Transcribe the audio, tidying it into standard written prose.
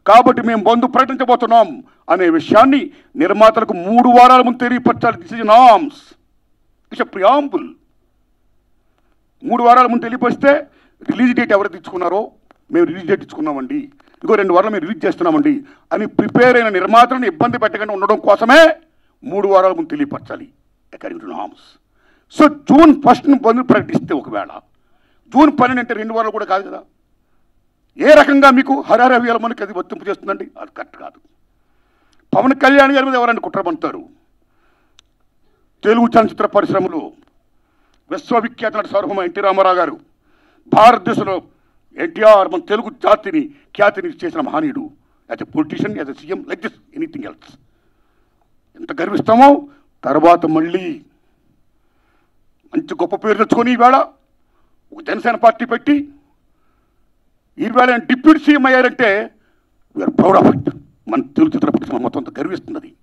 కాబట్టి మేము బంద్ ప్రకటించబోతున్నాం అనే విషయాన్ని నిర్మాతలకు 3 వారాల ముందు తెలియపరచాలి. This is norms, it's a preamble. 3 వారాల ముందు తెలియపరిస్తే రిలీజ్ డేట్ ఎవరు తెచ్చుకున్నారో మేము రిలీజ్ డేట్ ఇచ్చుకున్నామండి, ఇంకో 2 వారాలు మేము రిలీజ్ చేస్తున్నామండి అని ప్రిపేర్ అయిన నిర్మాతలను ఇబ్బంది పెట్టకుండా ఉండడం కోసమే 3 వారాల ముందు తెలియపరచాలి according to norms. So June 1 bandh ప్రకటిస్తే ఒకవేళ జూన్ 12 అంటే 2 వారాలు కూడా కాదు కదా. ఏ రకంగా మీకు హరహర మనకి అది వర్తింపు చేస్తుందండి? అది కరెక్ట్ కాదు. పవన్ కళ్యాణ్ గారి మీద ఎవరైనా కుట్ర పంటారు. తెలుగు చలనచిత్ర పరిశ్రమలో విశ్వవిఖ్యాత నట సార్వభౌమ ఎన్టీ రామారావు గారు, భారతదేశంలో ఎన్టీఆర్ మన తెలుగు జాతిని ఖ్యాతిని చేసిన మహనీయుడు. As a politician, as a CM, like this anything else. ఎంత గర్విస్తామో. తర్వాత మళ్ళీ మంచి గొప్ప పేరు తెచ్చుకొని ఈవేళ ఒక జనసేన పార్టీ పెట్టి ఈవేళ డిప్యూటీ సీఎం అయ్యారంటే వీఆర్ ప్రౌడ్ ఆఫ్ ఇట్. మన తెలుగు చిత్ర పరిశ్రమ మొత్తం గర్విస్తుంది.